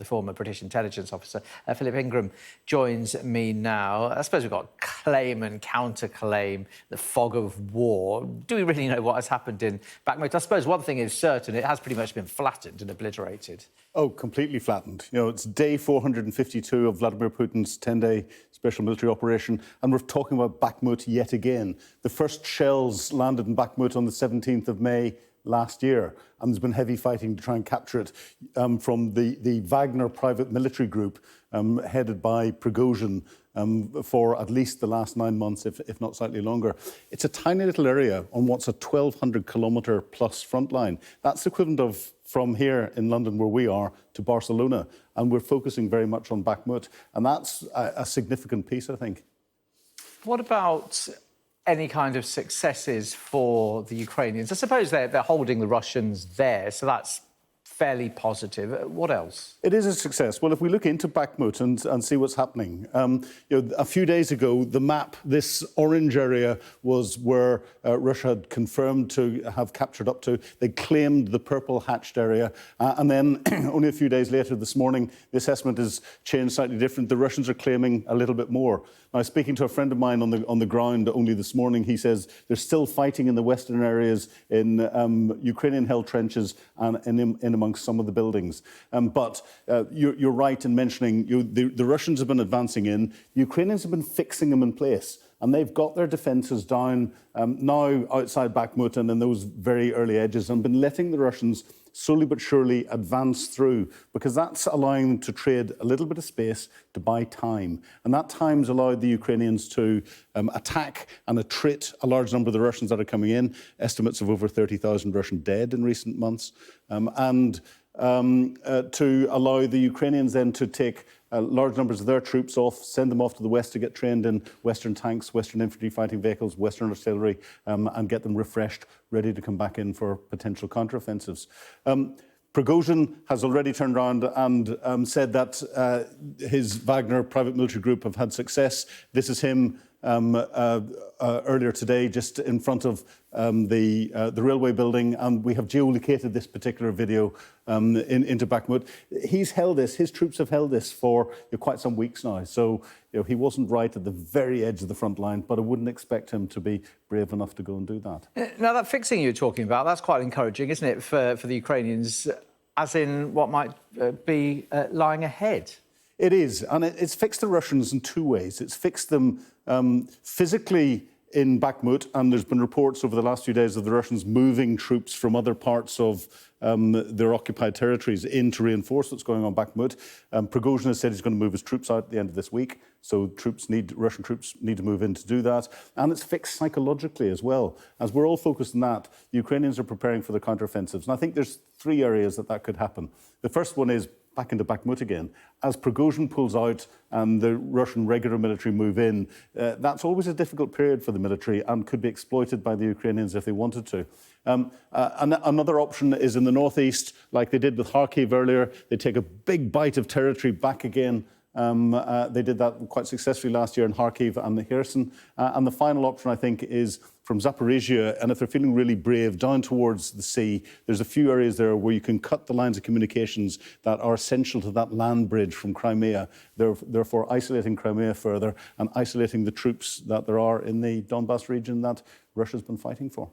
the former British intelligence officer. Philip Ingram joins me now. I suppose we've got claim and counter-claim, the fog of war. Do we really know what has happened in Bakhmut? I suppose one thing is certain, it has pretty much been flattened and obliterated. Oh, completely flattened. You know, it's day 452 of Vladimir Putin's 10-day special military operation, and we're talking about Bakhmut yet again. The first shells landed in Bakhmut on the 17th of May last year, and there's been heavy fighting to try and capture it from the Wagner private military group headed by Prigozhin for at least the last 9 months, if not slightly longer. It's a tiny little area on what's a 1,200-kilometre plus front line. That's the equivalent of from here in London, where we are, to Barcelona, and we're focusing very much on Bakhmut, and that's a significant piece, I think. What about any kind of successes for the Ukrainians? I suppose they're holding the Russians there, so that's fairly positive. What else? It is a success. Well, if we look into Bakhmut and see what's happening, a few days ago, the map, this orange area, was where Russia had confirmed to have captured up to. They claimed the purple hatched area. And then only a few days later this morning, the assessment has changed slightly different. The Russians are claiming a little bit more. Now, speaking to a friend of mine on the ground only this morning, he says there's still fighting in the western areas, in Ukrainian-held trenches and in amongst some of the buildings. But you're right in mentioning the Russians have been advancing in. The Ukrainians have been fixing them in place, and they've got their defences down now outside Bakhmut and in those very early edges, and been letting the Russians slowly but surely advance through, because that's allowing them to trade a little bit of space to buy time. And that time's allowed the Ukrainians to attack and attrit a large number of the Russians that are coming in, estimates of over 30,000 Russian dead in recent months, and to allow the Ukrainians then to take large numbers of their troops off, send them off to the west to get trained in Western tanks, Western infantry fighting vehicles, Western artillery, and get them refreshed, ready to come back in for potential counteroffensives. Prigozhin has already turned around and said that his Wagner private military group have had success. This is him earlier today, just in front of the railway building, and we have geolocated this particular video into Bakhmut. He's held this, his troops have held this for quite some weeks now, so he wasn't right at the very edge of the front line, but I wouldn't expect him to be brave enough to go and do that. Now, that fixing you're talking about, that's quite encouraging, isn't it, for the Ukrainians, as in what might be lying ahead? It is, and it's fixed the Russians in two ways. It's fixed them physically in Bakhmut, and there's been reports over the last few days of the Russians moving troops from other parts of their occupied territories in to reinforce what's going on in Bakhmut. Prigozhin has said he's going to move his troops out at the end of this week, so Russian troops need to move in to do that. And it's fixed psychologically as well. As we're all focused on that, the Ukrainians are preparing for the counteroffensives. And I think there's three areas that could happen. The first one is back into Bakhmut again. As Prigozhin pulls out and the Russian regular military move in, that's always a difficult period for the military and could be exploited by the Ukrainians if they wanted to. Another option is in the northeast, like they did with Kyiv earlier. They take a big bite of territory back again. They did that quite successfully last year in Kharkiv and Kherson. And the final option, I think, is from Zaporizhia, and if they're feeling really brave, down towards the sea, there's a few areas there where you can cut the lines of communications that are essential to that land bridge from Crimea, therefore isolating Crimea further and isolating the troops that there are in the Donbass region that Russia's been fighting for.